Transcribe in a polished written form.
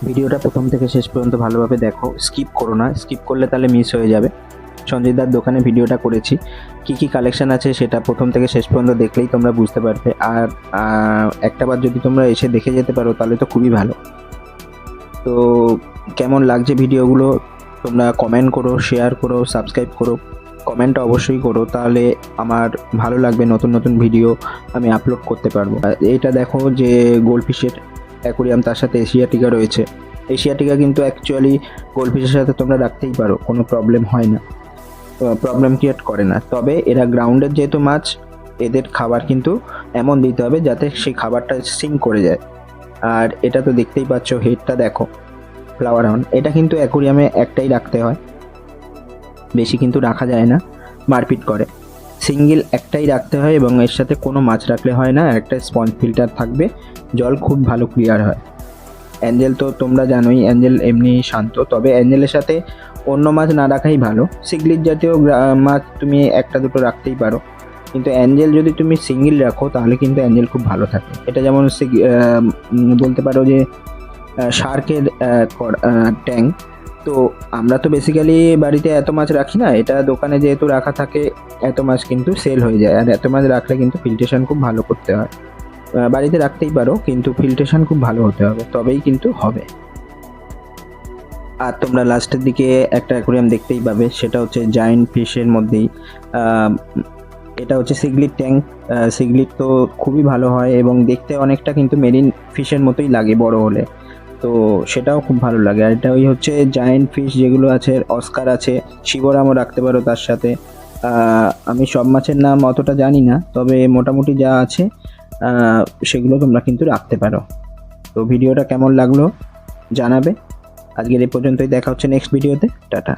ভিডিওটা প্রথম থেকে শেষ পর্যন্ত ভালোভাবে দেখো, স্কিপ করো না, স্কিপ করলে তাহলে মিস হয়ে যাবে। সঞ্জয়দার দোকানে ভিডিওটা করেছি, কি কালেকশন আছে সেটা প্রথম থেকে শেষ পর্যন্ত দেখলেই তোমরা বুঝতে পারবে। আর একটাবার যদি তোমরা এসে দেখে যেতে পারো তাহলে তো খুবই ভালো। তো কেমন লাগছে ভিডিওগুলো তোমরা কমেন্ট করো, শেয়ার করো, সাবস্ক্রাইব করো, কমেন্টটা অবশ্যই করো, তাহলে আমার ভালো লাগবে, নতুন নতুন ভিডিও আমি আপলোড করতে পারবো। এইটা দেখো যে গোল্ডফিশের অ্যাকোরিয়াম, তার সাথে এশিয়াটিকা রয়েছে। এশিয়াটিকা কিন্তু অ্যাকচুয়ালি গোল্ডফিশের সাথে তোমরা রাখতেই পারো, কোনো প্রবলেম হয় না, প্রবলেম ক্রিয়েট করে না। তবে এরা গ্রাউন্ডের যেহেতু মাছ, এদের খাবার কিন্তু এমন দিতে হবে যাতে সেই খাবারটা সিঙ্ক করে যায়। আর এটা তো দেখতেই পাচ্ছ, হেডটা দেখো, ফ্লাওয়ার হর্ন। এটা কিন্তু অ্যাকোরিয়ামে একটাই রাখতে হয়, বেশি কিন্তু রাখা যায় না, মারপিট করে। সিঙ্গেল একটাই রাখতে হয় এবং এর সাথে কোনো মাছ রাখলে হয় না। একটা স্পঞ্জ ফিল্টার থাকবে, জল খুব ভালো ক্লিয়ার হয়। অ্যাঞ্জেল তো তোমরা জানোই, অ্যাঞ্জেল এমনি শান্ত, তবে অ্যাঞ্জেলের সাথে অন্য মাছ না রাখাই ভালো। সিগলিট জাতীয় মাছ তুমি একটা দুটো রাখতেই পারো, কিন্তু অ্যাঞ্জেল যদি তুমি সিঙ্গেল রাখো তাহলে কিন্তু অ্যাঞ্জেল খুব ভালো থাকে। এটা যেমন বলতে পারো যে শার্কের ট্যাঙ্ক। তো আমরা তো বেসিক্যালি বাড়িতে এত মাছ রাখি না, এটা দোকানে যেহেতু রাখা থাকে এত মাছ কিন্তু সেল হয়ে যায়। আর এত মাছ রাখলে কিন্তু ফিল্ট্রেশন খুব ভালো করতে হয়। বাড়িতে রাখতেই পারো কিন্তু ফিল্ট্রেশন খুব ভালো হতে হবে, তবেই কিন্তু হবে। আর তোমরা লাস্টের দিকে একটা অ্যাকোরিয়াম দেখতেই পাবে, সেটা হচ্ছে জায়ান্ট ফিশের মধ্যেই। এটা হচ্ছে সিগলিট ট্যাঙ্ক। সিগলিট তো খুবই ভালো হয় এবং দেখতে অনেকটা কিন্তু মেরিন ফিশের মতোই লাগে বড় হলে, তো সেটাও খুব ভালো লাগে। আর এটা ওই হচ্ছে জায়ান্ট ফিশ যেগুলো আছে, অস্কার আছে, শিবরামও রাখতে পারো তার সাথে। আমি সব মাছের নাম অতটা জানি না, তবে মোটামুটি যা আছে সেগুলো তোমরা কিন্তু রাখতে পারো। তো ভিডিওটা কেমন লাগলো জানাবে। আজকের এই পর্যন্তই, দেখা হচ্ছে নেক্সট ভিডিওতে। টাটা।